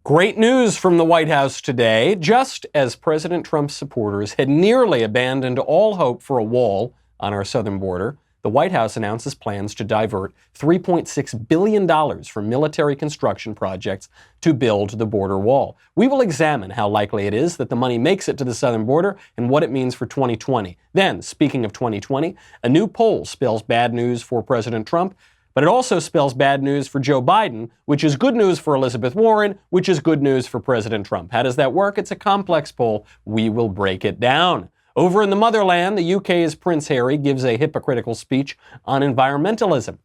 Great news from the White House today. Just as President Trump's supporters had nearly abandoned all hope for a wall on our southern border, the White House announces plans to divert $3.6 billion from military construction projects to build the border wall. We will examine how likely it is that the money makes it to the southern border and what it means for 2020. Then, speaking of 2020, a new poll spells bad news for President Trump, but it also spells bad news for Joe Biden, which is good news for Elizabeth Warren, which is good news for President Trump. How does that work? It's a complex poll. We will break it down. Over in the motherland, the UK's Prince Harry gives a hypocritical speech on environmentalism.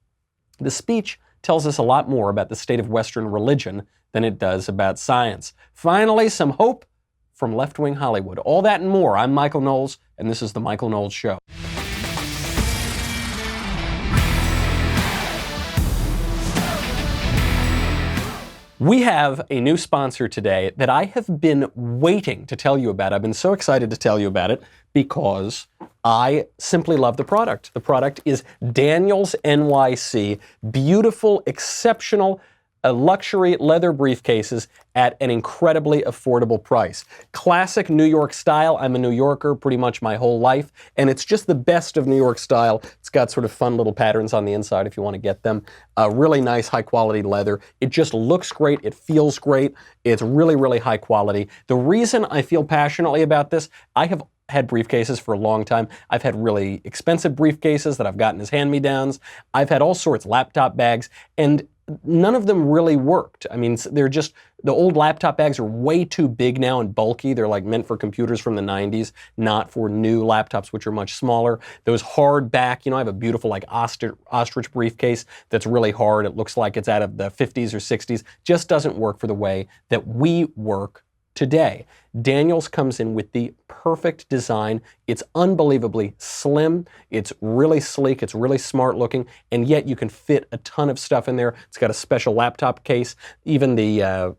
The speech tells us a lot more about the state of Western religion than it does about science. Finally, some hope from left-wing Hollywood. All that and more. I'm Michael Knowles, and this is The Michael Knowles Show. We have a new sponsor today that I have been waiting to tell you about. I've been so excited to tell you about it because I simply love the product. The product is Daniels NYC, beautiful, exceptional, luxury leather briefcases at an incredibly affordable price. Classic New York style. I'm a New Yorker pretty much my whole life, and it's just the best of New York style. It's got sort of fun little patterns on the inside if you want to get them. Really nice, high quality leather. It just looks great. It feels great. It's really, really high quality. The reason I feel passionately about this, I have had briefcases for a long time. I've had really expensive briefcases that I've gotten as hand-me-downs. I've had all sorts, laptop bags, and none of them really worked. I mean, they're just, the old laptop bags are way too big now and bulky. They're like meant for computers from the 90s, not for new laptops, which are much smaller. Those hard back, I have a beautiful like ostrich briefcase that's really hard. It looks like it's out of the 50s or 60s. Just doesn't work for the way that we work today. Daniels comes in with the perfect design. It's unbelievably slim. It's really sleek. It's really smart looking, and yet you can fit a ton of stuff in there. It's got a special laptop case. Even the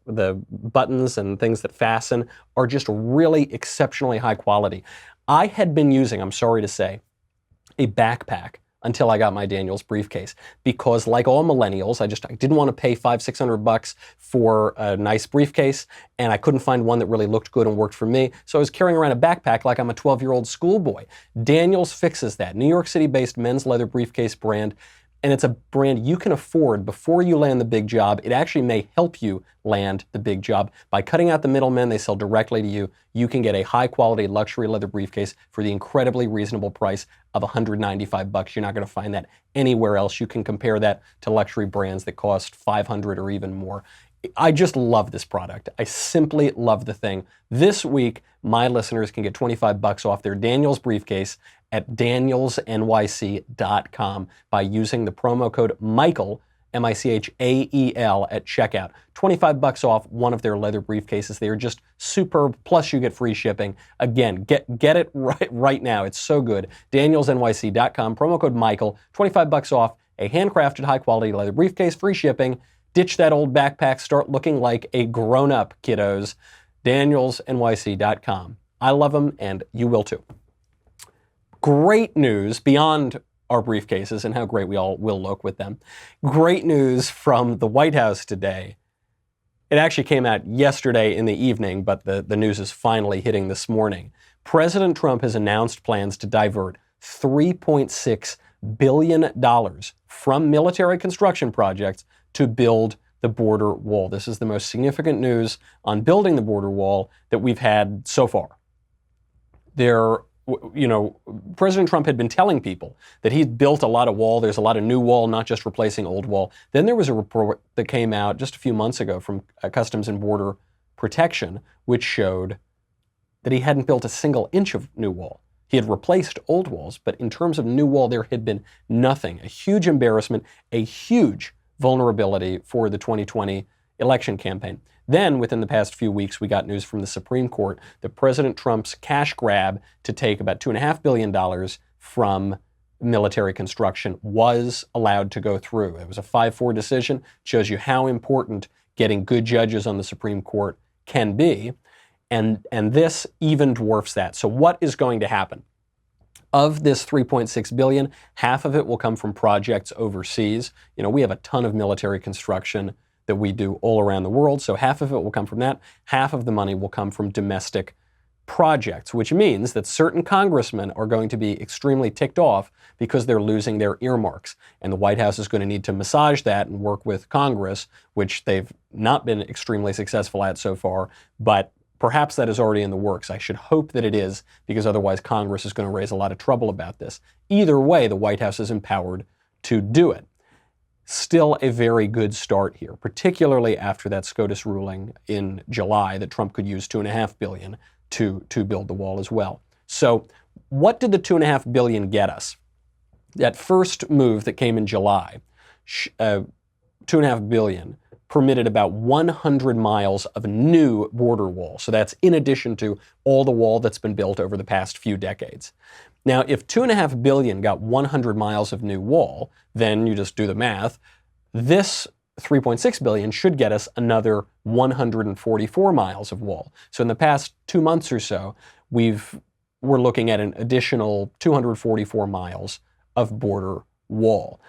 buttons and things that fasten are just really exceptionally high quality. I had been using, I'm sorry to say, a backpack until I got my Daniels briefcase, because like all millennials, I didn't want to pay $500-600 for a nice briefcase, and I couldn't find one that really looked good and worked for me, so I was carrying around a backpack like I'm a 12-year-old schoolboy. Daniels fixes that. New York City-based men's leather briefcase brand, and it's a brand you can afford before you land the big job. It actually may help you land the big job. By cutting out the middlemen, they sell directly to you. You can get a high-quality luxury leather briefcase for the incredibly reasonable price of $195. You're not going to find that anywhere else. You can compare that to luxury brands that cost $500 or even more. I just love this product. I simply love the thing. This week, my listeners can get $25 off their Daniels briefcase at danielsnyc.com by using the promo code Michael, M-I-C-H-A-E-L, at checkout. $25 off one of their leather briefcases. They are just superb, plus you get free shipping. Again, get it right now. It's so good. danielsnyc.com, promo code Michael, $25 off a handcrafted high-quality leather briefcase, free shipping. Ditch that old backpack, start looking like a grown-up, kiddos. danielsnyc.com. I love them, and you will too. Great news beyond our briefcases and how great we all will look with them. Great news from the White House today. It actually came out yesterday in the evening, but the news is finally hitting this morning. President Trump has announced plans to divert $3.6 billion from military construction projects to build the border wall. This is the most significant news on building the border wall that we've had so far. President Trump had been telling people that he'd built a lot of wall. There's a lot of new wall, not just replacing old wall. Then there was a report that came out just a few months ago from Customs and Border Protection, which showed that he hadn't built a single inch of new wall. He had replaced old walls, but in terms of new wall, there had been nothing. A huge embarrassment, a huge vulnerability for the 2020 election campaign. Then, within the past few weeks, we got news from the Supreme Court that President Trump's cash grab to take about $2.5 billion from military construction was allowed to go through. It was a 5-4 decision. It shows you how important getting good judges on the Supreme Court can be. And this even dwarfs that. So what is going to happen? Of this $3.6 billion, half of it will come from projects overseas. We have a ton of military construction that we do all around the world. So half of it will come from that. Half of the money will come from domestic projects, which means that certain congressmen are going to be extremely ticked off because they're losing their earmarks. And the White House is going to need to massage that and work with Congress, which they've not been extremely successful at so far, but perhaps that is already in the works. I should hope that it is, because otherwise Congress is going to raise a lot of trouble about this. Either way, the White House is empowered to do it. Still a very good start here, particularly after that SCOTUS ruling in July that Trump could use $2.5 billion to build the wall as well. So what did the $2.5 billion get us? That first move that came in July, $2.5 billion, permitted about 100 miles of new border wall. So that's in addition to all the wall that's been built over the past few decades. Now, if $2.5 billion got 100 miles of new wall, then you just do the math. This $3.6 billion should get us another 144 miles of wall. So in the past 2 months or so, we're looking at an additional 244 miles of border wall.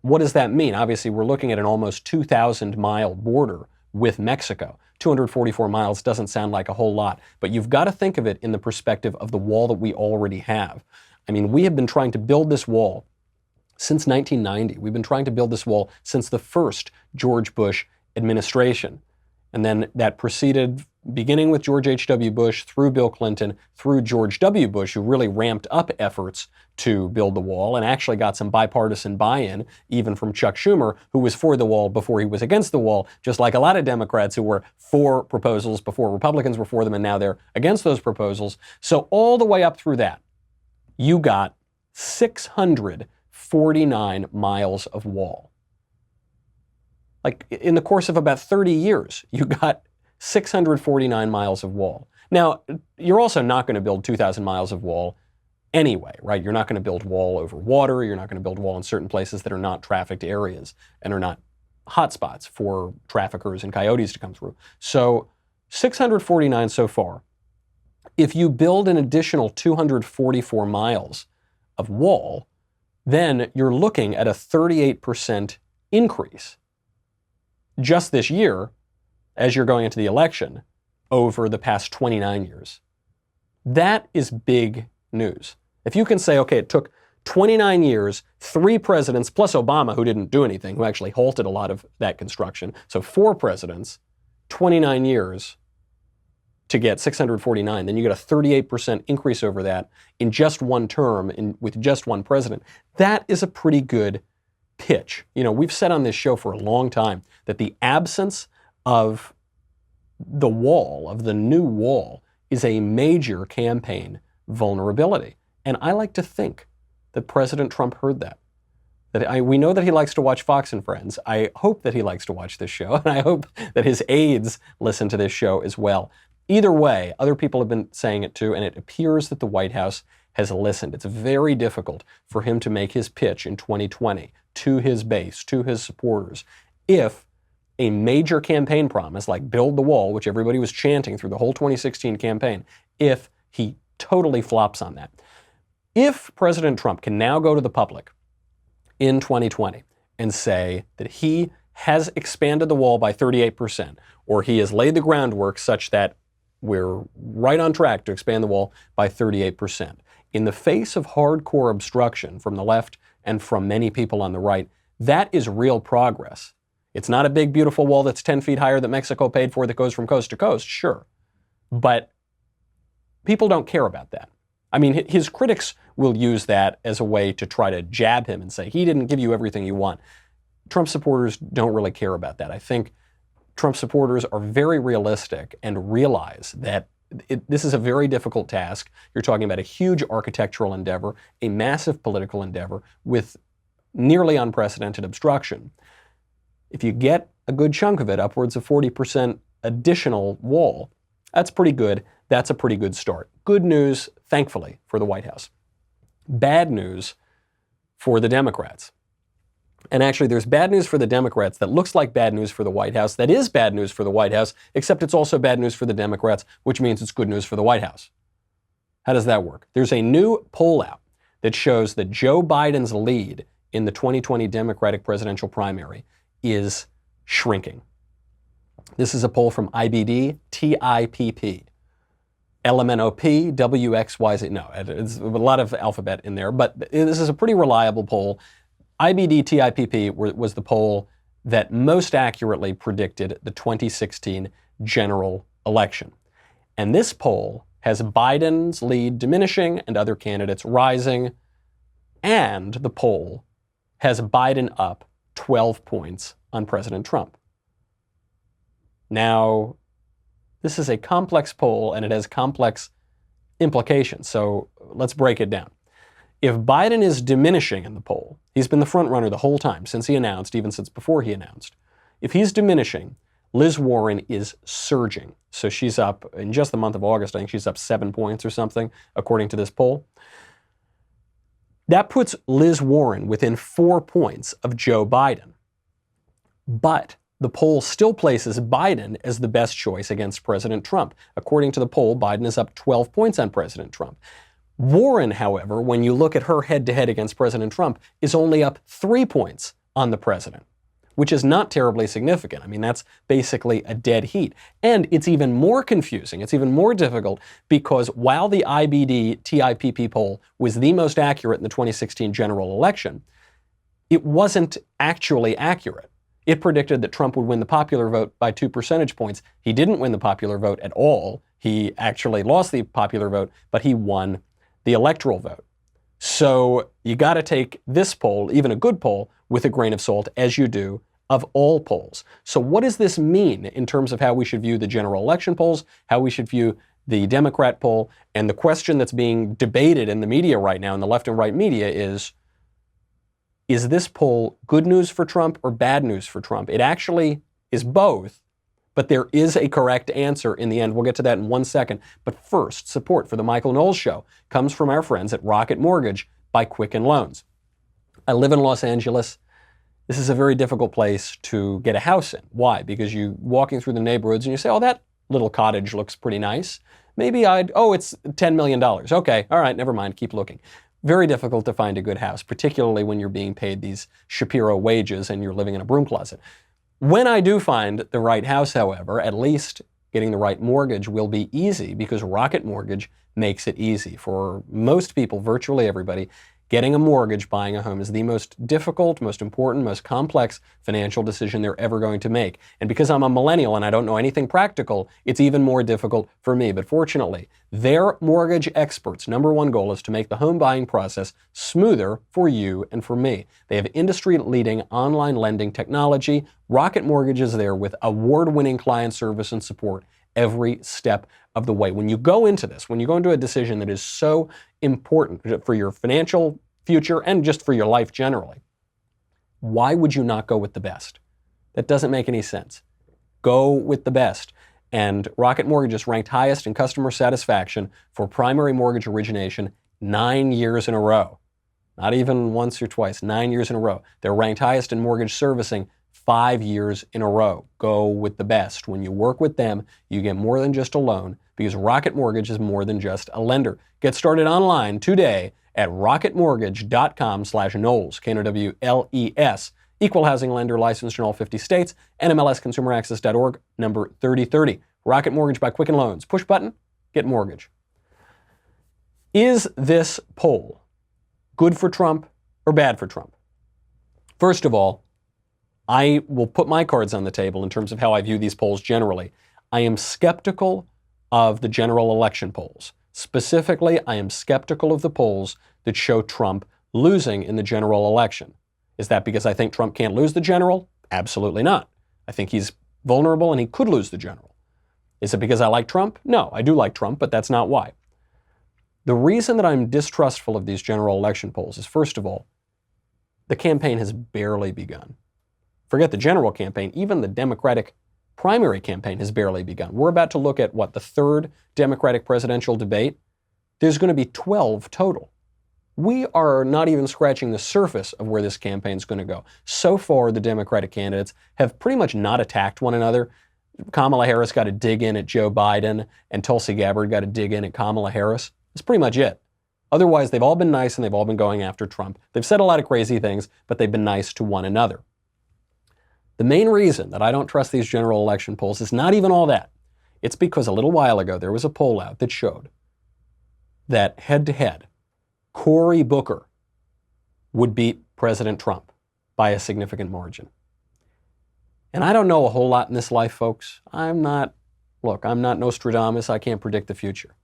What does that mean? Obviously, we're looking at an almost 2,000-mile border with Mexico. 244 miles doesn't sound like a whole lot, but you've got to think of it in the perspective of the wall that we already have. I mean, we have been trying to build this wall since 1990. We've been trying to build this wall since the first George Bush administration. And then that proceeded, beginning with George H.W. Bush, through Bill Clinton, through George W. Bush, who really ramped up efforts to build the wall and actually got some bipartisan buy-in, even from Chuck Schumer, who was for the wall before he was against the wall, just like a lot of Democrats who were for proposals before Republicans were for them, and now they're against those proposals. So all the way up through that, you got 649 miles of wall. Like, in the course of about 30 years, you got 649 miles of wall. Now, you're also not going to build 2,000 miles of wall anyway, right? You're not going to build wall over water. You're not going to build wall in certain places that are not trafficked areas and are not hotspots for traffickers and coyotes to come through. So 649 so far. If you build an additional 244 miles of wall, then you're looking at a 38% increase just this year, as you're going into the election, over the past 29 years. That is big news. If you can say, okay, it took 29 years, 3 presidents, plus Obama, who didn't do anything, who actually halted a lot of that construction, so 4 presidents, 29 years to get 649, then you get a 38% increase over that in just one term, with just one president. That is a pretty good pitch. You know, we've said on this show for a long time that the absence of the wall, of the new wall, is a major campaign vulnerability. And I like to think that President Trump heard that. We know that he likes to watch Fox and Friends. I hope that he likes to watch this show, and I hope that his aides listen to this show as well. Either way, other people have been saying it too, and it appears that the White House has listened. It's very difficult for him to make his pitch in 2020 to his base, to his supporters, if a major campaign promise like build the wall, which everybody was chanting through the whole 2016 campaign, if he totally flops on that. If President Trump can now go to the public in 2020 and say that he has expanded the wall by 38%, or he has laid the groundwork such that we're right on track to expand the wall by 38%, in the face of hardcore obstruction from the left and from many people on the right, that is real progress. It's not a big, beautiful wall that's 10 feet higher that Mexico paid for that goes from coast to coast, sure. But people don't care about that. I mean, his critics will use that as a way to try to jab him and say, he didn't give you everything you want. Trump supporters don't really care about that. I think Trump supporters are very realistic and realize that this is a very difficult task. You're talking about a huge architectural endeavor, a massive political endeavor with nearly unprecedented obstruction. If you get a good chunk of it, upwards of 40% additional wall, that's pretty good. That's a pretty good start. Good news, thankfully, for the White House. Bad news for the Democrats. And actually, there's bad news for the Democrats that looks like bad news for the White House, that is bad news for the White House, except it's also bad news for the Democrats, which means it's good news for the White House. How does that work? There's a new poll out that shows that Joe Biden's lead in the 2020 Democratic presidential primary is shrinking. This is a poll from IBD, TIPP. LMNOP, WXYZ. No, it's a lot of alphabet in there, but this is a pretty reliable poll. IBD TIPP was the poll that most accurately predicted the 2016 general election. And this poll has Biden's lead diminishing and other candidates rising, and the poll has Biden up 12 points on President Trump. Now, this is a complex poll and it has complex implications, so let's break it down. If Biden is diminishing in the poll, he's been the front runner the whole time since he announced, even since before he announced. If he's diminishing, Liz Warren is surging. So she's up, in just the month of August, I think she's up 7 points or something, according to this poll. That puts Liz Warren within 4 points of Joe Biden. But the poll still places Biden as the best choice against President Trump. According to the poll, Biden is up 12 points on President Trump. Warren, however, when you look at her head-to-head against President Trump, is only up 3 points on the president, which is not terribly significant. I mean, that's basically a dead heat. And it's even more confusing, it's even more difficult, because while the IBD TIPP poll was the most accurate in the 2016 general election, it wasn't actually accurate. It predicted that Trump would win the popular vote by 2 percentage points. He didn't win the popular vote at all. He actually lost the popular vote, but he won the electoral vote. So you got to take this poll, even a good poll, with a grain of salt, as you do of all polls. So what does this mean in terms of how we should view the general election polls, how we should view the Democrat poll? And the question that's being debated in the media right now, in the left and right media, is this poll good news for Trump or bad news for Trump? It actually is both, but there is a correct answer in the end. We'll get to that in 1 second. But first, support for the Michael Knowles Show comes from our friends at Rocket Mortgage by Quicken Loans. I live in Los Angeles. This is a very difficult place to get a house in. Why? Because you're walking through the neighborhoods and you say, oh, that little cottage looks pretty nice. Maybe it's $10 million. Okay, all right, never mind, keep looking. Very difficult to find a good house, particularly when you're being paid these Shapiro wages and you're living in a broom closet. When I do find the right house, however, at least getting the right mortgage will be easy, because Rocket Mortgage makes it easy. For most people, virtually everybody, getting a mortgage, buying a home, is the most difficult, most important, most complex financial decision they're ever going to make. And because I'm a millennial and I don't know anything practical, it's even more difficult for me. But fortunately, their mortgage experts' #1 goal is to make the home buying process smoother for you and for me. They have industry-leading online lending technology. Rocket Mortgage is there with award-winning client service and support every step of the way. When you go into this, when you go into a decision that is so important for your financial future and just for your life generally, why would you not go with the best? That doesn't make any sense. Go with the best. And Rocket Mortgage is ranked highest in customer satisfaction for primary mortgage origination 9 years in a row. Not even once or twice, 9 years in a row. They're ranked highest in mortgage servicing 5 years in a row. Go with the best. When you work with them, you get more than just a loan, because Rocket Mortgage is more than just a lender. Get started online today at rocketmortgage.com/Knowles, Knowles, equal housing lender, licensed in all 50 states, NMLSconsumeraccess.org, number 3030. Rocket Mortgage by Quicken Loans. Push button, get mortgage. Is this poll good for Trump or bad for Trump? First of all, I will put my cards on the table in terms of how I view these polls generally. I am skeptical of the general election polls. Specifically, I am skeptical of the polls that show Trump losing in the general election. Is that because I think Trump can't lose the general? Absolutely not. I think he's vulnerable and he could lose the general. Is it because I like Trump? No, I do like Trump, but that's not why. The reason that I'm distrustful of these general election polls is, first of all, the campaign has barely begun. Forget the general campaign, even the Democratic primary campaign has barely begun. We're about to look at, the third Democratic presidential debate? There's going to be 12 total. We are not even scratching the surface of where this campaign is going to go. So far, the Democratic candidates have pretty much not attacked one another. Kamala Harris got to dig in at Joe Biden, and Tulsi Gabbard got to dig in at Kamala Harris. That's pretty much it. Otherwise, they've all been nice and they've all been going after Trump. They've said a lot of crazy things, but they've been nice to one another. The main reason that I don't trust these general election polls is not even all that. It's because a little while ago there was a poll out that showed that head-to-head, Cory Booker would beat President Trump by a significant margin. And I don't know a whole lot in this life, folks. I'm not Nostradamus. I can't predict the future.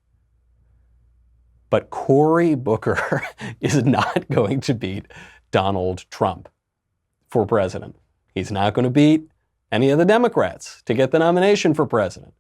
But Cory Booker is not going to beat Donald Trump for president. He's not going to beat any of the Democrats to get the nomination for president.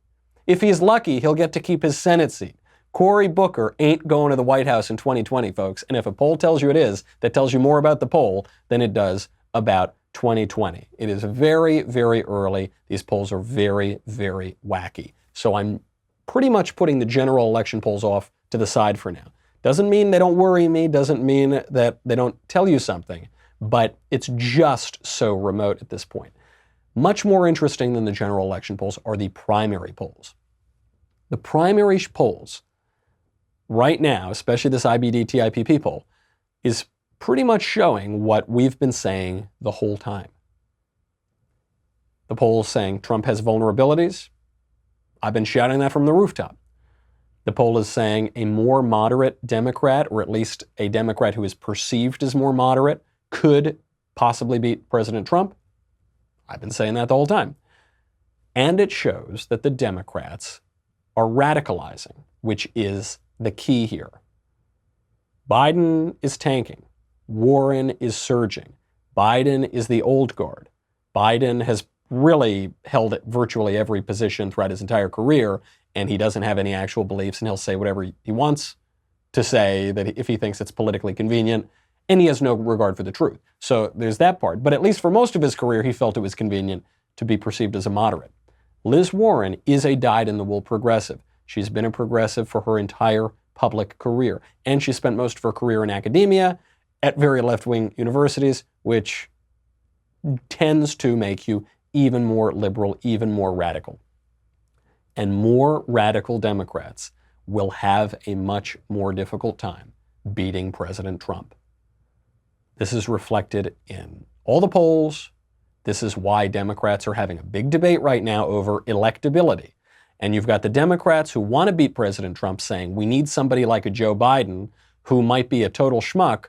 If he's lucky, he'll get to keep his Senate seat. Cory Booker ain't going to the White House in 2020, folks. And if a poll tells you it is, that tells you more about the poll than it does about 2020. It is very, very early. These polls are very, very wacky. So I'm pretty much putting the general election polls off to the side for now. Doesn't mean they don't worry me, doesn't mean that they don't tell you something, but it's just so remote at this point. Much more interesting than the general election polls are the primary polls. The primary polls right now, especially this IBD-TIPP poll, is pretty much showing what we've been saying the whole time. The poll is saying Trump has vulnerabilities. I've been shouting that from the rooftop. The poll is saying a more moderate Democrat, or at least a Democrat who is perceived as more moderate, could possibly beat President Trump. I've been saying that the whole time. And it shows that the Democrats are radicalizing, which is the key here. Biden is tanking. Warren is surging. Biden is the old guard. Biden has really held at virtually every position throughout his entire career, and he doesn't have any actual beliefs, and he'll say whatever he wants to say that if he thinks it's politically convenient, and he has no regard for the truth. So there's that part. But at least for most of his career, he felt it was convenient to be perceived as a moderate. Liz Warren is a dyed-in-the-wool progressive. She's been a progressive for her entire public career, and she spent most of her career in academia at very left-wing universities, which tends to make you even more liberal, even more radical. And more radical Democrats will have a much more difficult time beating President Trump. This is reflected in all the polls. This is why Democrats are having a big debate right now over electability. And you've got the Democrats who want to beat President Trump saying we need somebody like a Joe Biden who might be a total schmuck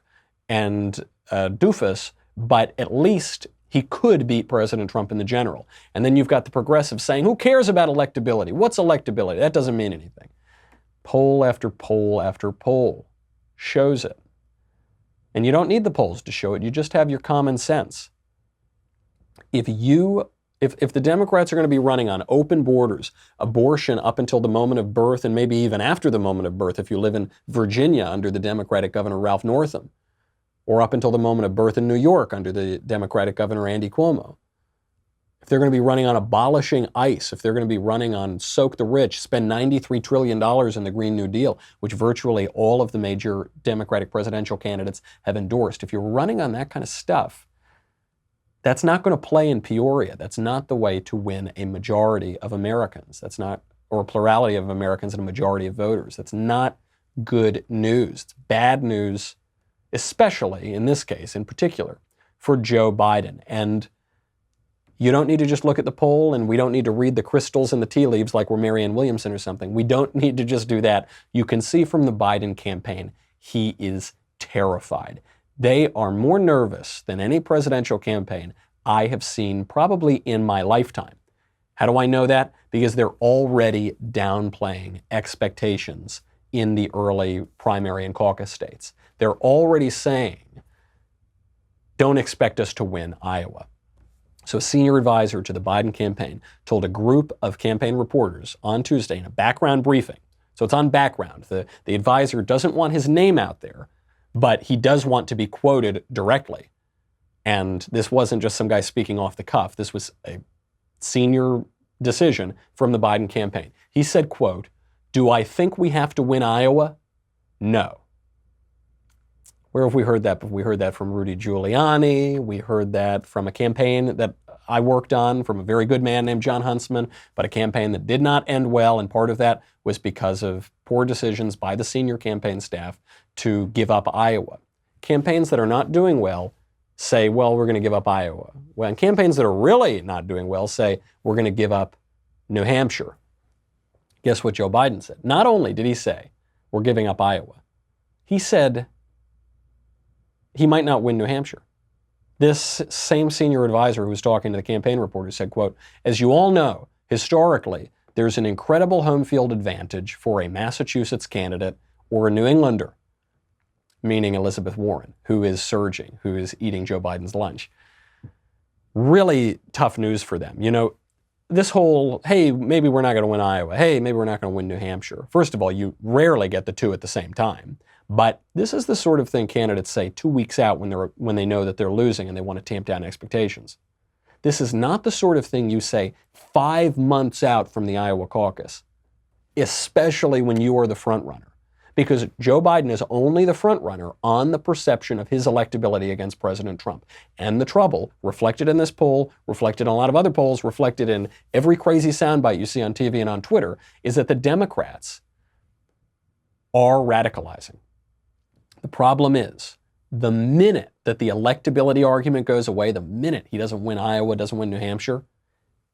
and a doofus, but at least he could beat President Trump in the general. And then you've got the progressives saying, who cares about electability? What's electability? That doesn't mean anything. Poll after poll after poll shows it. And you don't need the polls to show it. You just have your common sense. If the Democrats are going to be running on open borders, abortion up until the moment of birth, and maybe even after the moment of birth, if you live in Virginia under the Democratic Governor Ralph Northam, or up until the moment of birth in New York under the Democratic Governor Andy Cuomo, if they're going to be running on abolishing ICE, if they're going to be running on soak the rich, spend $93 trillion in the Green New Deal, which virtually all of the major Democratic presidential candidates have endorsed, if you're running on that kind of stuff, that's not going to play in Peoria. That's not the way to win a majority of Americans. That's not, or a plurality of Americans and a majority of voters. That's not good news. It's bad news, especially in this case, in particular, for Joe Biden. And you don't need to just look at the poll, and we don't need to read the crystals and the tea leaves like we're Marianne Williamson or something. We don't need to just do that. You can see from the Biden campaign, he is terrified. They are more nervous than any presidential campaign I have seen probably in my lifetime. How do I know that? Because they're already downplaying expectations in the early primary and caucus states. They're already saying, don't expect us to win Iowa. So a senior advisor to the Biden campaign told a group of campaign reporters on Tuesday in a background briefing. So it's on background. The advisor doesn't want his name out there, but he does want to be quoted directly. And this wasn't just some guy speaking off the cuff. This was a senior decision from the Biden campaign. He said, quote, "Do I think we have to win Iowa? No." Where have we heard that? We heard that from Rudy Giuliani. We heard that from a campaign that I worked on from a very good man named John Huntsman, but a campaign that did not end well. And part of that was because of poor decisions by the senior campaign staff to give up Iowa. Campaigns that are not doing well say, well, we're going to give up Iowa. Well, and campaigns that are really not doing well say, we're going to give up New Hampshire. Guess what Joe Biden said? Not only did he say, we're giving up Iowa, he said he might not win New Hampshire. This same senior advisor who was talking to the campaign reporter said, quote, as you all know, historically, there's an incredible home field advantage for a Massachusetts candidate or a New Englander, meaning Elizabeth Warren, who is surging, who is eating Joe Biden's lunch. Really tough news for them. You know, this whole, hey, maybe we're not going to win Iowa. Hey, maybe we're not going to win New Hampshire. First of all, you rarely get the two at the same time. But this is the sort of thing candidates say 2 weeks out when they know that they're losing and they want to tamp down expectations. This is not the sort of thing you say 5 months out from the Iowa caucus, especially when you are the front runner. Because Joe Biden is only the front runner on the perception of his electability against President Trump. And the trouble, reflected in this poll, reflected in a lot of other polls, reflected in every crazy soundbite you see on TV and on Twitter, is that the Democrats are radicalizing. The problem is, the minute that the electability argument goes away, the minute he doesn't win Iowa, doesn't win New Hampshire,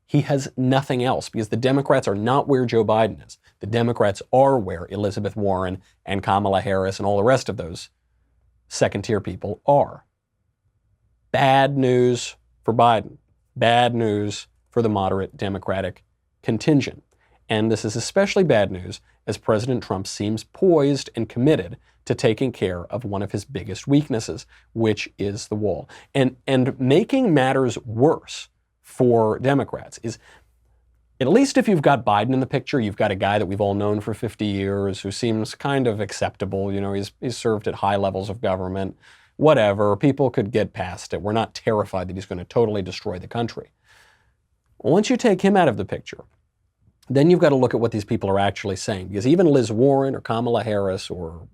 he has nothing else, because the Democrats are not where Joe Biden is. The Democrats are where Elizabeth Warren and Kamala Harris and all the rest of those second-tier people are. Bad news for Biden. Bad news for the moderate Democratic contingent. And this is especially bad news as President Trump seems poised and committed to taking care of one of his biggest weaknesses, which is the wall. And making matters worse for Democrats is, at least if you've got Biden in the picture, you've got a guy that we've all known for 50 years who seems kind of acceptable. You know, he's served at high levels of government, whatever. People could get past it. We're not terrified that he's going to totally destroy the country. Once you take him out of the picture, then you've got to look at what these people are actually saying. Because even Liz Warren or Kamala Harris or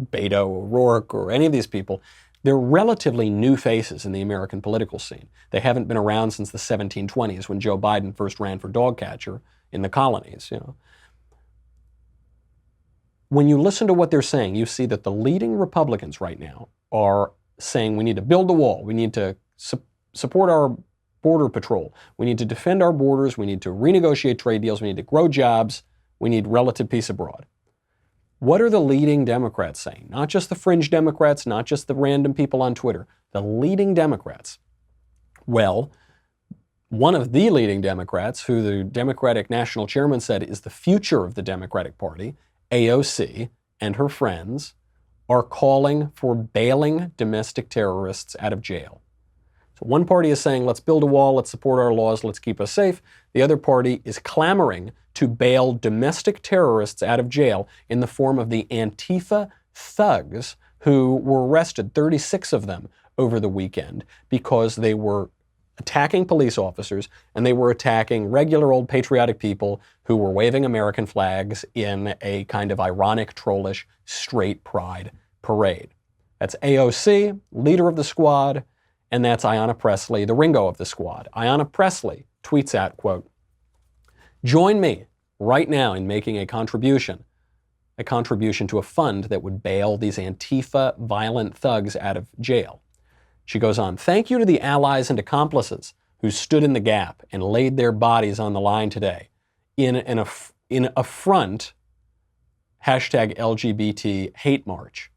Beto O'Rourke or any of these people, they're relatively new faces in the American political scene. They haven't been around since the 1720s when Joe Biden first ran for dog catcher in the colonies. You know, when you listen to what they're saying, you see that the leading Republicans right now are saying we need to build the wall, we need to support our border patrol, we need to defend our borders, we need to renegotiate trade deals, we need to grow jobs, we need relative peace abroad. What are the leading Democrats saying? Not just the fringe Democrats, not just the random people on Twitter, the leading Democrats. Well, one of the leading Democrats, who the Democratic National Chairman said is the future of the Democratic Party, AOC, and her friends, are calling for bailing domestic terrorists out of jail. So one party is saying, let's build a wall, let's support our laws, let's keep us safe. The other party is clamoring to bail domestic terrorists out of jail in the form of the Antifa thugs who were arrested, 36 of them, over the weekend because they were attacking police officers and they were attacking regular old patriotic people who were waving American flags in a kind of ironic, trollish, straight pride parade. That's AOC, leader of the squad, and that's Ayanna Pressley, the Ringo of the squad. Ayanna Pressley tweets out, quote, "Join me right now in making a contribution to a fund that would bail these Antifa violent thugs out of jail." She goes on, "Thank you to the allies and accomplices who stood in the gap and laid their bodies on the line today in a front #LGBT hate march."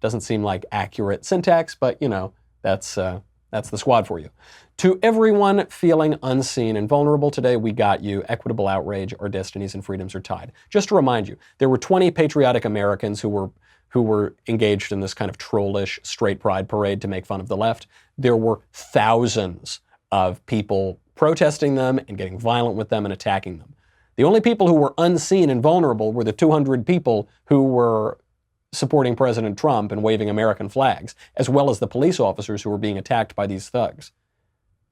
Doesn't seem like accurate syntax, but you know, that's the squad for you. "To everyone feeling unseen and vulnerable today, we got you. Equitable outrage, our destinies and freedoms are tied." Just to remind you, there were 20 patriotic Americans who were engaged in this kind of trollish straight pride parade to make fun of the left. There were thousands of people protesting them and getting violent with them and attacking them. The only people who were unseen and vulnerable were the 200 people who were supporting President Trump and waving American flags, as well as the police officers who were being attacked by these thugs.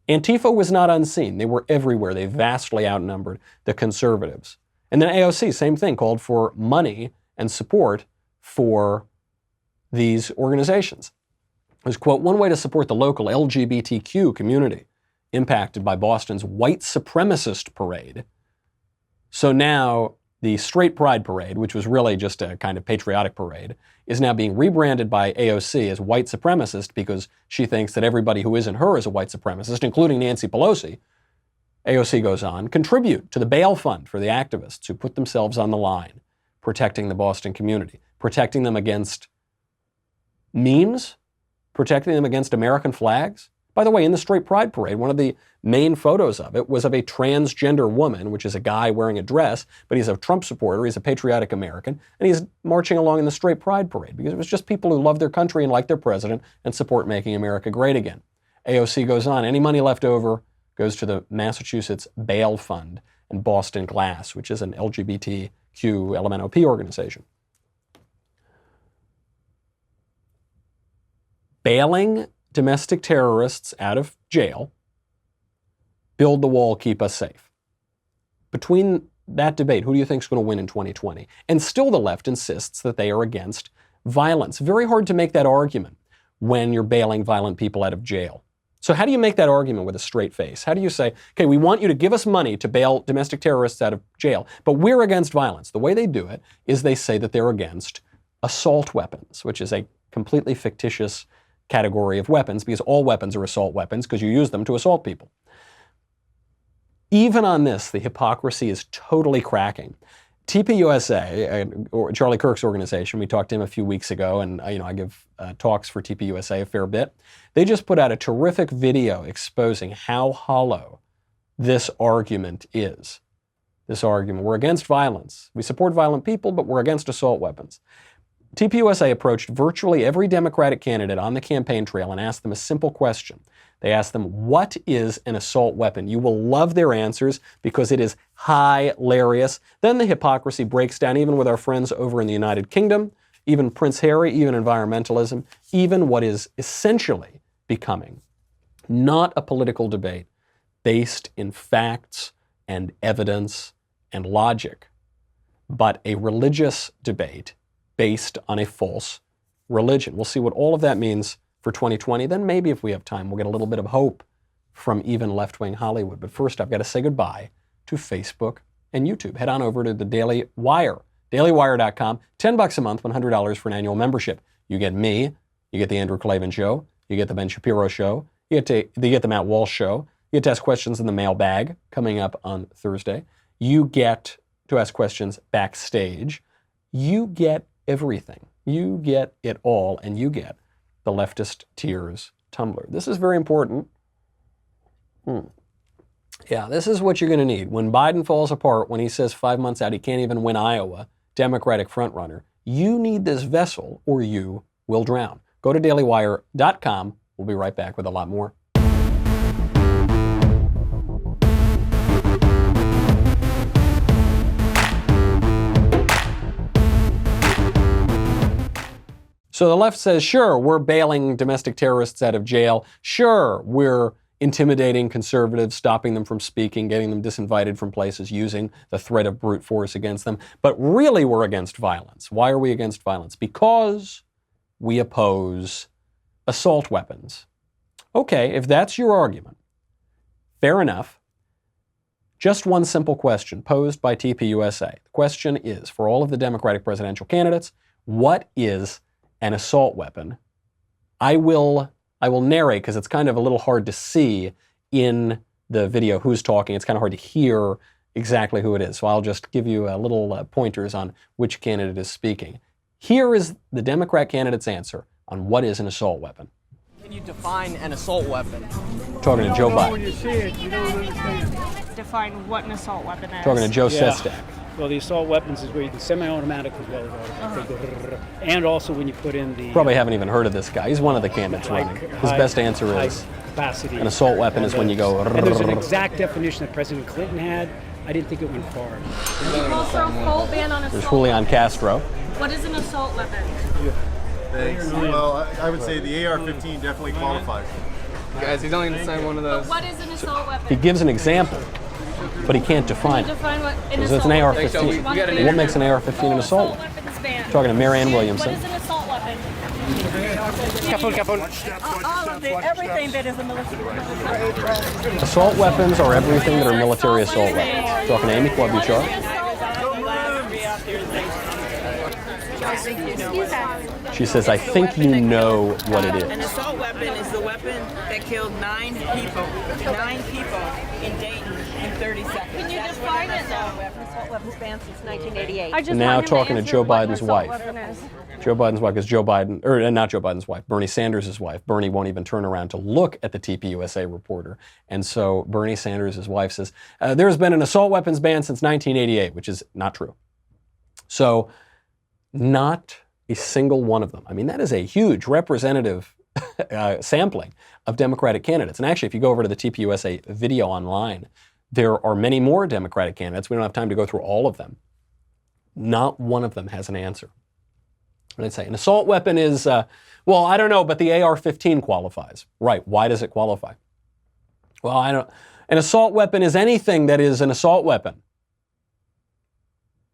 Antifa was not unseen. They were everywhere. They vastly outnumbered the conservatives. And then AOC, same thing, called for money and support for these organizations. It was, quote, "One way to support the local LGBTQ community impacted by Boston's white supremacist parade." So now the Straight Pride Parade, which was really just a kind of patriotic parade, is now being rebranded by AOC as white supremacist because she thinks that everybody who isn't her is a white supremacist, including Nancy Pelosi. AOC goes on, contribute to the bail fund for the activists who put themselves on the line, protecting the Boston community, protecting them against memes, protecting them against American flags. By the way, in the Straight Pride Parade, one of the main photos of it was of a transgender woman, which is a guy wearing a dress, but he's a Trump supporter, he's a patriotic American, and he's marching along in the Straight Pride Parade because it was just people who love their country and like their president and support making America great again. AOC goes on, any money left over goes to the Massachusetts Bail Fund and Boston Glass, which is an LGBTQ LMNOP organization. Bailing domestic terrorists out of jail, build the wall, keep us safe. Between that debate, who do you think is going to win in 2020? And still the left insists that they are against violence. Very hard to make that argument when you're bailing violent people out of jail. So how do you make that argument with a straight face? How do you say, okay, we want you to give us money to bail domestic terrorists out of jail, but we're against violence? The way they do it is they say that they're against assault weapons, which is a completely fictitious category of weapons because all weapons are assault weapons because you use them to assault people. Even on this, the hypocrisy is totally cracking. TPUSA, or Charlie Kirk's organization, we talked to him a few weeks ago, and I give talks for TPUSA a fair bit. They just put out a terrific video exposing how hollow this argument is. This argument, we're against violence. We support violent people, but we're against assault weapons. TPUSA approached virtually every Democratic candidate on the campaign trail and asked them a simple question. They asked them, what is an assault weapon? You will love their answers because it is hilarious. Then the hypocrisy breaks down even with our friends over in the United Kingdom, even Prince Harry, even environmentalism, even what is essentially becoming not a political debate based in facts and evidence and logic, but a religious debate based on a false religion. We'll see what all of that means for 2020. Then maybe if we have time, we'll get a little bit of hope from even left-wing Hollywood. But first, I've got to say goodbye to Facebook and YouTube. Head on over to the Daily Wire, dailywire.com, $10 a month, $100 for an annual membership. You get me, you get the Andrew Klavan Show, you get the Ben Shapiro Show, you get the Matt Walsh Show, you get to ask questions in the mailbag coming up on Thursday. You get to ask questions backstage. You get everything. You get it all, and you get the Leftist Tears Tumbler. This is very important. Yeah, this is what you're going to need. When Biden falls apart, when he says 5 months out he can't even win Iowa, Democratic frontrunner, you need this vessel or you will drown. Go to dailywire.com. We'll be right back with a lot more. So the left says, sure, we're bailing domestic terrorists out of jail. Sure, we're intimidating conservatives, stopping them from speaking, getting them disinvited from places, using the threat of brute force against them. But really, we're against violence. Why are we against violence? Because we oppose assault weapons. Okay, if that's your argument, fair enough. Just one simple question posed by TPUSA. The question is, for all of the Democratic presidential candidates, what is an assault weapon? I will narrate because it's kind of a little hard to see in the video who's talking. It's kind of hard to hear exactly who it is. So I'll just give you a little pointers on which candidate is speaking. Here is the Democrat candidate's answer on what is an assault weapon. Can you define an assault weapon? Talking to Joe Biden. When you see it, you don't understand. Define what an assault weapon is. Talking to Joe Sestak. Well, the assault weapons is where you can semi-automatic as well as automatic. And also when you put in the... Probably haven't even heard of this guy. He's one of the candidates running. His best answer is capacity. An assault weapon is when you go... And there's an exact definition that President Clinton had. I didn't think it went far. Also, full ban on assault. There's Julian Castro. What is an assault weapon? Thanks. Well, I would say the AR-15 definitely qualifies. Guys, he's only going to sign one of those. But what is an assault weapon? He gives an example, but he can't define it. Define what an Because assault it's an weapon is. AR-15. What makes an AR-15 an assault weapon? Weapons ban. Talking to Marianne Williamson. What is an assault weapon? All of everything that is a military. Assault weapons are everything that are military assault weapons. Talking to Amy Klobuchar. out there and say something. I think you know what. She says, I think you know what it An is. assault weapon is the weapon that killed 9 people. 9 people in Dayton in 30 seconds. Can you That's define what an it assault now? weapon. Assault weapons banned since 1988. I just Now want him talking to answer Joe what an Biden's assault wife. weapon is. Joe Biden's wife, because Joe Biden, or not Joe Biden's wife, Bernie Sanders' wife. Bernie won't even turn around to look at the TPUSA reporter. And so Bernie Sanders' wife says, there has been an assault weapons ban since 1988, which is not true. So not a single one of them. I mean, that is a huge representative sampling of Democratic candidates. And actually, if you go over to the TPUSA video online, there are many more Democratic candidates. We don't have time to go through all of them. Not one of them has an answer. And I'd say an assault weapon is, well, I don't know, but the AR-15 qualifies. Right, why does it qualify? Well, I don't, an assault weapon is anything that is an assault weapon.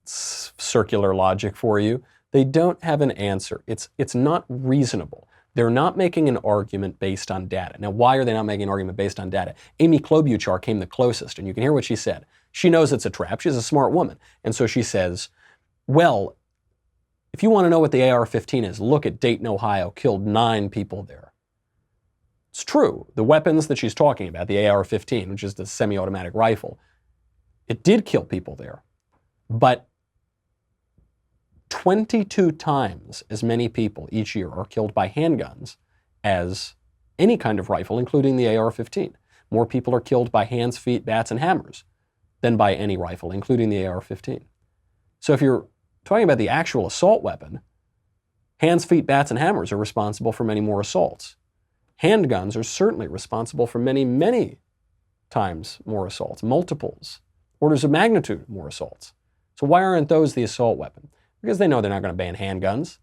It's circular logic for you. They don't have an answer. It's not reasonable. They're not making an argument based on data. Now, why are they not making an argument based on data? Amy Klobuchar came the closest, and you can hear what she said. She knows it's a trap. She's a smart woman. And so she says, well, if you want to know what the AR-15 is, look at Dayton, Ohio, killed 9 people there. It's true. The weapons that she's talking about, the AR-15, which is the semi-automatic rifle, it did kill people there. But 22 times as many people each year are killed by handguns as any kind of rifle, including the AR-15. More people are killed by hands, feet, bats, and hammers than by any rifle, including the AR-15. So if you're talking about the actual assault weapon, hands, feet, bats, and hammers are responsible for many more assaults. Handguns are certainly responsible for many, many times more assaults, multiples, orders of magnitude more assaults. So why aren't those the assault weapon? Because they know they're not going to ban handguns.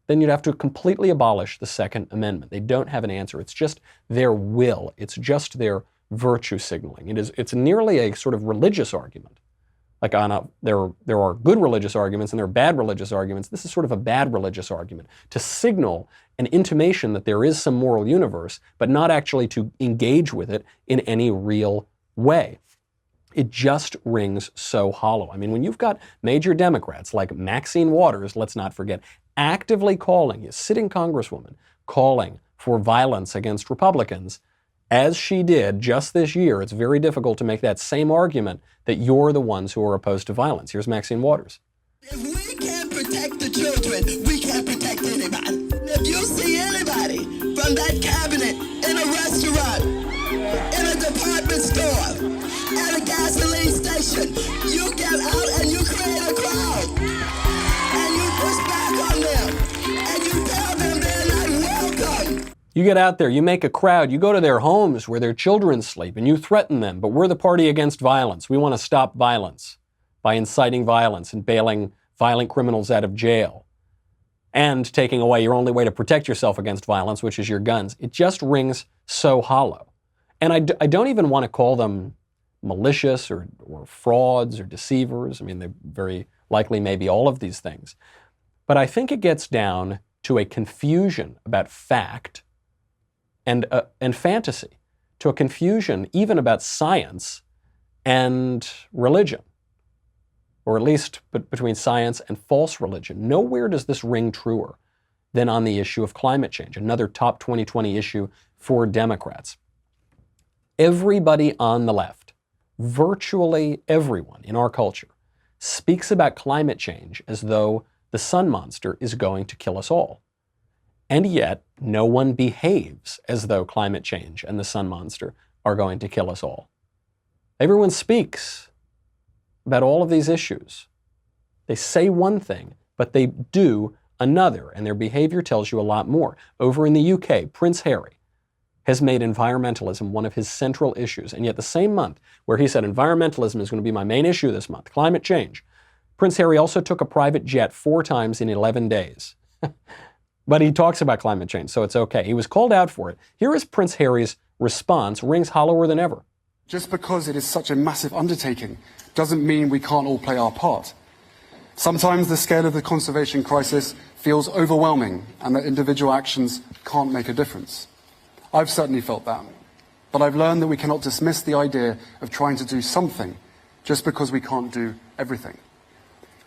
Then you'd have to completely abolish the Second Amendment. They don't have an answer. It's just their will. It's just their virtue signaling. It's nearly a sort of religious argument. Like there are good religious arguments and there are bad religious arguments. This is sort of a bad religious argument to signal an intimation that there is some moral universe, but not actually to engage with it in any real way. It just rings so hollow. I mean, when you've got major Democrats like Maxine Waters, let's not forget, actively calling, a sitting congresswoman, calling for violence against Republicans, as she did just this year, it's very difficult to make that same argument that you're the ones who are opposed to violence. Here's Maxine Waters. If we can't protect the children, we can't protect anybody. If you see anybody from that cabinet in a restaurant, in a department store, at a gasoline station, you get out and you create a crowd. And you push back on them. And you tell them they're not welcome. You get out there, you make a crowd, you go to their homes where their children sleep, and you threaten them, but we're the party against violence. We want to stop violence by inciting violence and bailing violent criminals out of jail and taking away your only way to protect yourself against violence, which is your guns. It just rings so hollow. And I don't even want to call them malicious or frauds or deceivers. I mean, they very likely may be all of these things. But I think it gets down to a confusion about fact and fantasy, to a confusion even about science and religion, or at least between science and false religion. Nowhere does this ring truer than on the issue of climate change, another top 2020 issue for Democrats. Everybody on the left, virtually everyone in our culture, speaks about climate change as though the sun monster is going to kill us all. And yet, no one behaves as though climate change and the sun monster are going to kill us all. Everyone speaks about all of these issues. They say one thing, but they do another, and their behavior tells you a lot more. Over in the UK, Prince Harry has made environmentalism one of his central issues, and yet the same month where he said environmentalism is going to be my main issue this month, climate change, Prince Harry also took a private jet 4 times in 11 days. But he talks about climate change, so it's okay. He was called out for it. Here is Prince Harry's response, rings hollower than ever. Just because it is such a massive undertaking doesn't mean we can't all play our part. Sometimes the scale of the conservation crisis feels overwhelming and that individual actions can't make a difference. I've certainly felt that. But I've learned that we cannot dismiss the idea of trying to do something just because we can't do everything.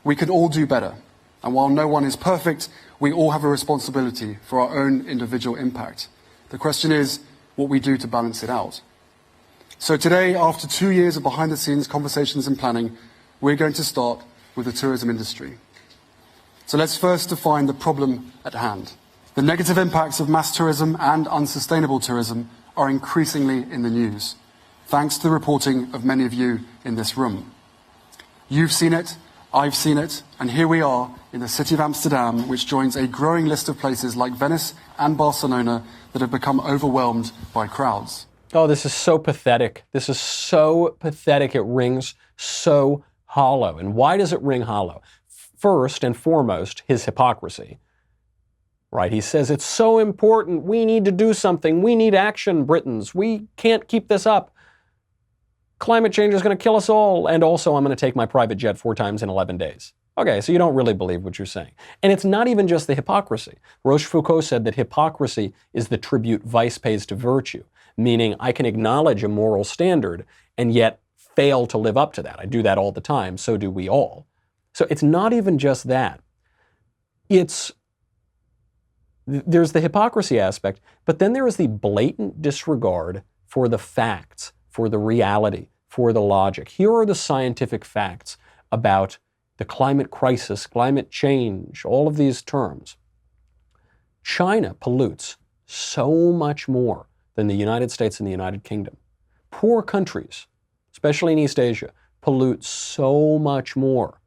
We can all do better. And while no one is perfect, we all have a responsibility for our own individual impact. The question is what we do to balance it out. So today, after 2 years of behind-the-scenes conversations and planning, we're going to start with the tourism industry. So let's first define the problem at hand. The negative impacts of mass tourism and unsustainable tourism are increasingly in the news, thanks to the reporting of many of you in this room. You've seen it, I've seen it, and here we are in the city of Amsterdam, which joins a growing list of places like Venice and Barcelona that have become overwhelmed by crowds. Oh, this is so pathetic. This is so pathetic. It rings so hollow. And why does it ring hollow? First and foremost, his hypocrisy. Right? He says it's so important. We need to do something. We need action, Britons. We can't keep this up. Climate change is going to kill us all. And also, I'm going to take my private jet 4 times in 11 days. Okay, so you don't really believe what you're saying. And it's not even just the hypocrisy. Rochefoucauld said that hypocrisy is the tribute vice pays to virtue, meaning I can acknowledge a moral standard and yet fail to live up to that. I do that all the time. So do we all. So it's not even just that. There's the hypocrisy aspect, but then there is the blatant disregard for the facts, for the reality, for the logic. Here are the scientific facts about the climate crisis, climate change, all of these terms. China pollutes so much more than the United States and the United Kingdom. Poor countries, especially in East Asia, pollute so much more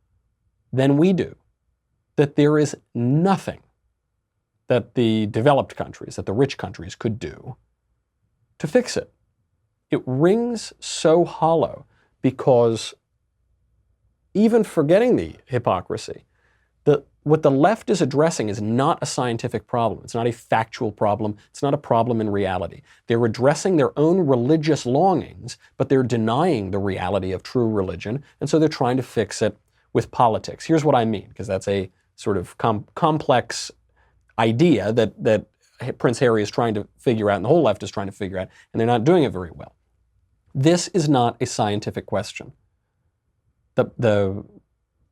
than we do that there is nothing that the developed countries, that the rich countries could do to fix it. It rings so hollow because even forgetting the hypocrisy, what the left is addressing is not a scientific problem. It's not a factual problem. It's not a problem in reality. They're addressing their own religious longings, but they're denying the reality of true religion, and so they're trying to fix it with politics. Here's what I mean, because that's a sort of complex idea that Prince Harry is trying to figure out and the whole left is trying to figure out, and they're not doing it very well. This is not a scientific question. The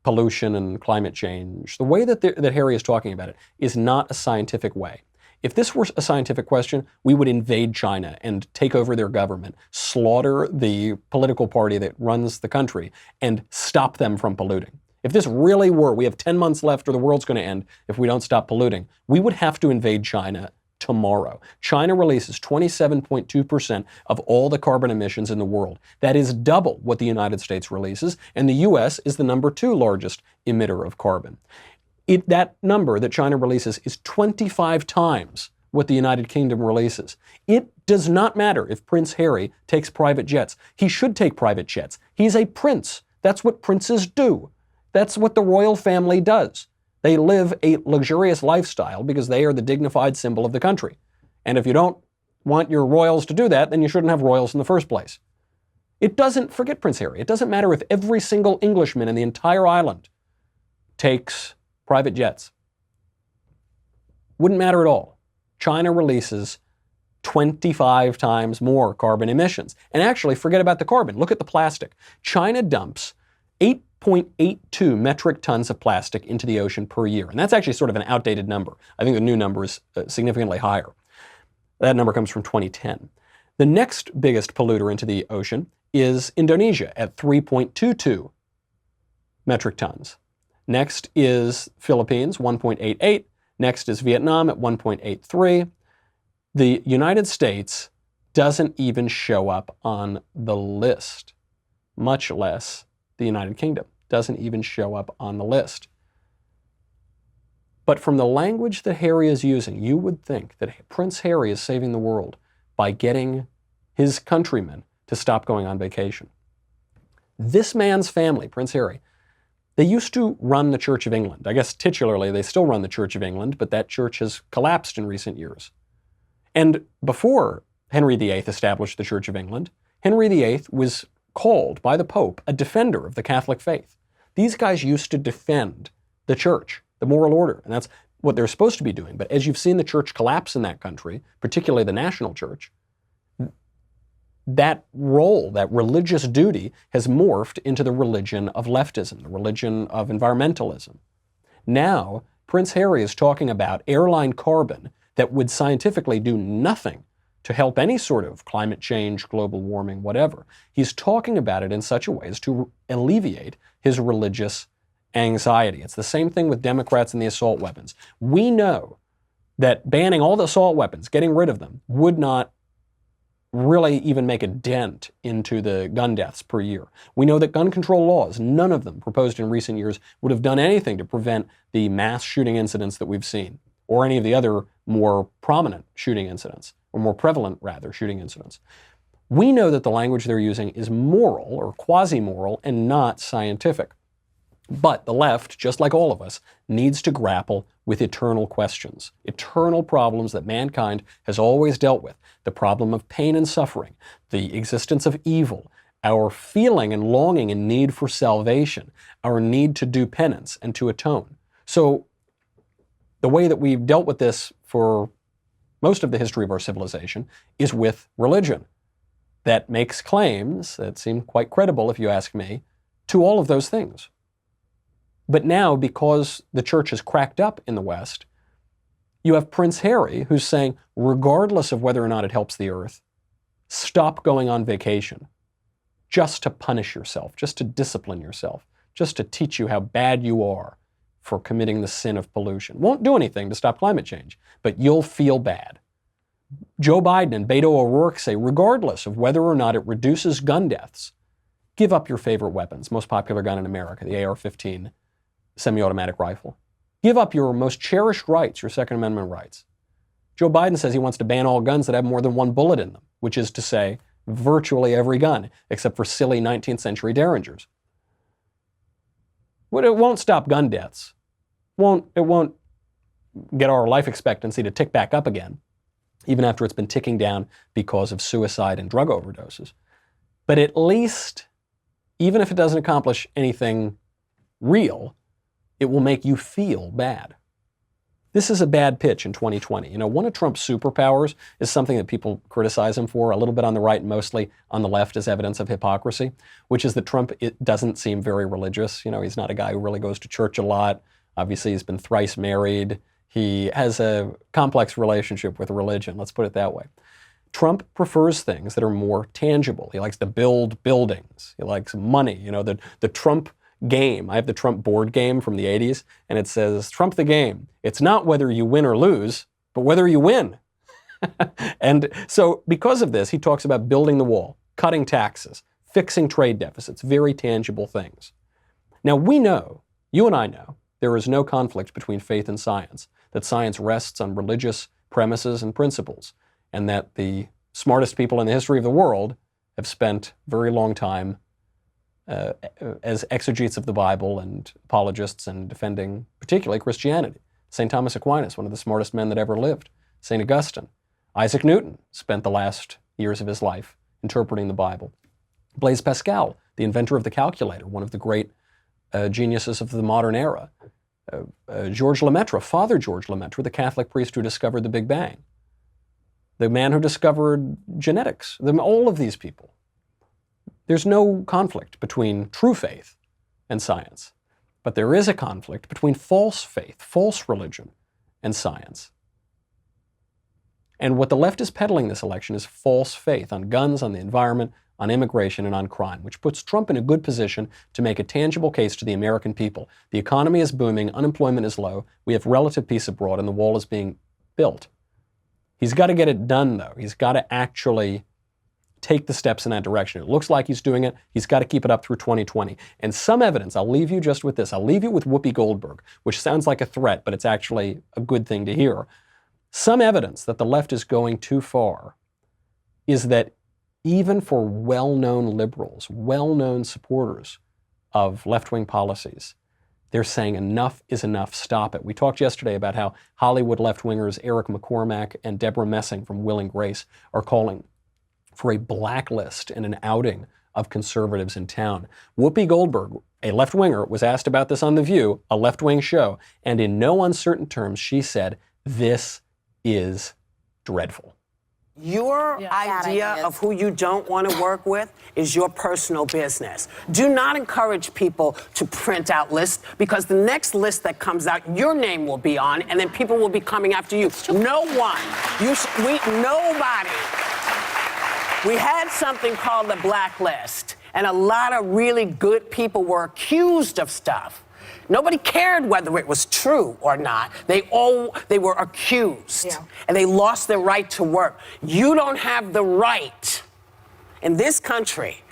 pollution and climate change, the way that Harry is talking about it is not a scientific way. If this were a scientific question, we would invade China and take over their government, slaughter the political party that runs the country, and stop them from polluting. If this really were, we have 10 months left or the world's going to end if we don't stop polluting, we would have to invade China tomorrow. China releases 27.2% of all the carbon emissions in the world. That is double what the United States releases, and the US is the number 2 largest emitter of carbon. That number that China releases is 25 times what the United Kingdom releases. It does not matter if Prince Harry takes private jets. He should take private jets. He's a prince. That's what princes do. That's what the royal family does. They live a luxurious lifestyle because they are the dignified symbol of the country. And if you don't want your royals to do that, then you shouldn't have royals in the first place. It doesn't, forget Prince Harry, it doesn't matter if every single Englishman in the entire island takes private jets. Wouldn't matter at all. China releases 25 times more carbon emissions. And actually, forget about the carbon. Look at the plastic. China dumps 8.82 metric tons of plastic into the ocean per year. And that's actually sort of an outdated number. I think the new number is significantly higher. That number comes from 2010. The next biggest polluter into the ocean is Indonesia at 3.22 metric tons. Next is Philippines, 1.88. Next is Vietnam at 1.83. The United States doesn't even show up on the list, much less the United Kingdom doesn't even show up on the list. But from the language that Harry is using, you would think that Prince Harry is saving the world by getting his countrymen to stop going on vacation. This man's family, Prince Harry, they used to run the Church of England. I guess titularly they still run the Church of England, but that church has collapsed in recent years. And before Henry VIII established the Church of England, Henry VIII was called by the Pope a defender of the Catholic faith. These guys used to defend the church, the moral order, and that's what they're supposed to be doing. But as you've seen the church collapse in that country, particularly the national church, that role, that religious duty, has morphed into the religion of leftism, the religion of environmentalism. Now, Prince Harry is talking about airline carbon that would scientifically do nothing to help any sort of climate change, global warming, whatever. He's talking about it in such a way as to alleviate his religious anxiety. It's the same thing with Democrats and the assault weapons. We know that banning all the assault weapons, getting rid of them, would not really even make a dent into the gun deaths per year. We know that gun control laws, none of them proposed in recent years, would have done anything to prevent the mass shooting incidents that we've seen, or any of the other more prominent shooting incidents, or more prevalent, rather, shooting incidents. We know that the language they're using is moral or quasi-moral and not scientific. But the left, just like all of us, needs to grapple with eternal questions, eternal problems that mankind has always dealt with. The problem of pain and suffering, the existence of evil, our feeling and longing and need for salvation, our need to do penance and to atone. So the way that we've dealt with this for most of the history of our civilization is with religion that makes claims that seem quite credible, if you ask me, to all of those things. But now, because the church has cracked up in the West, you have Prince Harry who's saying, regardless of whether or not it helps the earth, stop going on vacation just to punish yourself, just to discipline yourself, just to teach you how bad you are for committing the sin of pollution. Won't do anything to stop climate change, but you'll feel bad. Joe Biden and Beto O'Rourke say, regardless of whether or not it reduces gun deaths, give up your favorite weapons, most popular gun in America, the AR-15 semi-automatic rifle. Give up your most cherished rights, your Second Amendment rights. Joe Biden says he wants to ban all guns that have more than one bullet in them, which is to say, virtually every gun, except for silly 19th century Derringers. But it won't stop gun deaths. It won't get our life expectancy to tick back up again, even after it's been ticking down because of suicide and drug overdoses. But at least, even if it doesn't accomplish anything real, it will make you feel bad. This is a bad pitch in 2020. You know, one of Trump's superpowers is something that people criticize him for, a little bit on the right and mostly on the left, as evidence of hypocrisy, which is that Trump doesn't seem very religious. You know, he's not a guy who really goes to church a lot. Obviously, he's been thrice married. He has a complex relationship with religion, let's put it that way. Trump prefers things that are more tangible. He likes to build buildings. He likes money. You know, the Trump game. I have the Trump board game from the 80s, and it says, Trump the game. It's not whether you win or lose, but whether you win. And so because of this, he talks about building the wall, cutting taxes, fixing trade deficits, very tangible things. Now we know, you and I know, there is no conflict between faith and science, that science rests on religious premises and principles, and that the smartest people in the history of the world have spent a very long time as exegetes of the Bible and apologists and defending particularly Christianity. St. Thomas Aquinas, one of the smartest men that ever lived. St. Augustine. Isaac Newton spent the last years of his life interpreting the Bible. Blaise Pascal, the inventor of the calculator, one of the great geniuses of the modern era. George Lemaitre, Father George Lemaitre, the Catholic priest who discovered the Big Bang. The man who discovered genetics. All of these people. There's no conflict between true faith and science, but there is a conflict between false faith, false religion, and science. And what the left is peddling this election is false faith on guns, on the environment, on immigration, and on crime, which puts Trump in a good position to make a tangible case to the American people. The economy is booming, unemployment is low, we have relative peace abroad, and the wall is being built. He's got to get it done, though. He's got to actually take the steps in that direction. It looks like he's doing it. He's got to keep it up through 2020. And some evidence, I'll leave you just with this. I'll leave you with Whoopi Goldberg, which sounds like a threat, but it's actually a good thing to hear. Some evidence that the left is going too far is that even for well-known liberals, well-known supporters of left-wing policies, they're saying enough is enough, stop it. We talked yesterday about how Hollywood left-wingers Eric McCormack and Deborah Messing from Will and Grace are calling for a blacklist and an outing of conservatives in town. Whoopi Goldberg, a left-winger, was asked about this on The View, a left-wing show, and in no uncertain terms she said, this is dreadful. Your idea of who you don't want to work with is your personal business. Do not encourage people to print out lists, because the next list that comes out, your name will be on, and then people will be coming after you. No one. Nobody. We had something called the blacklist, and a lot of really good people were accused of stuff. Nobody cared whether it was true or not. They were accused, and they lost their right to work. You don't have the right. In this country,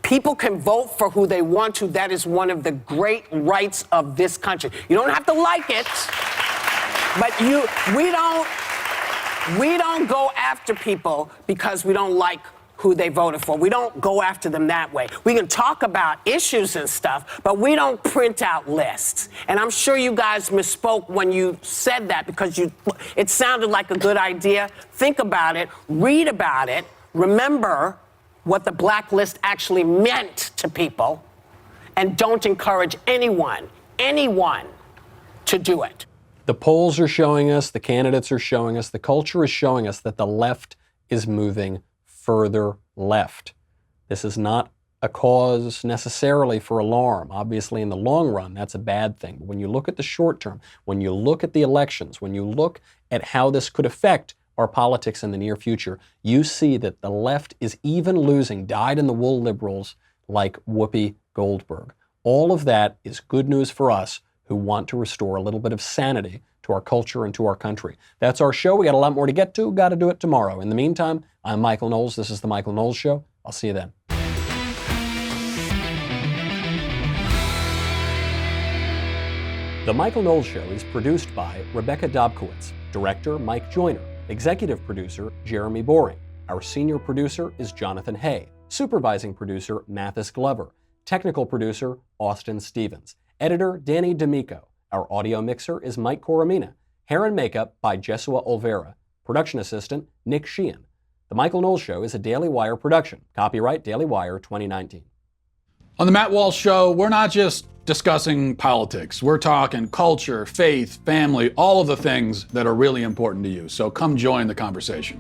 people can vote for who they want to. That is one of the great rights of this country. You don't have to like it, but we don't go after people because we don't like who they voted for. We don't go after them that way. We can talk about issues and stuff, but we don't print out lists. And I'm sure you guys misspoke when you said that, because it sounded like a good idea. Think about it, read about it, remember what the blacklist actually meant to people, and don't encourage anyone to do it. The polls are showing us, the candidates are showing us, the culture is showing us that the left is moving further left. This is not a cause necessarily for alarm. Obviously, in the long run, that's a bad thing. But when you look at the short term, when you look at the elections, when you look at how this could affect our politics in the near future, you see that the left is even losing dyed-in-the-wool liberals like Whoopi Goldberg. All of that is good news for us who want to restore a little bit of sanity to our culture and to our country. That's our show. We got a lot more to get to. Got to do it tomorrow. In the meantime, I'm Michael Knowles. This is The Michael Knowles Show. I'll see you then. The Michael Knowles Show is produced by Rebecca Dobkowitz, director Mike Joyner, executive producer Jeremy Boring. Our senior producer is Jonathan Hay, supervising producer Mathis Glover, technical producer Austin Stevens, editor Danny D'Amico. Our audio mixer is Mike Coromina. Hair and makeup by Jesua Olvera. Production assistant Nick Sheehan. The Michael Knowles Show is a Daily Wire production. Copyright Daily Wire 2019. On the Matt Walsh Show, we're not just discussing politics. We're talking culture, faith, family, all of the things that are really important to you. So come join the conversation.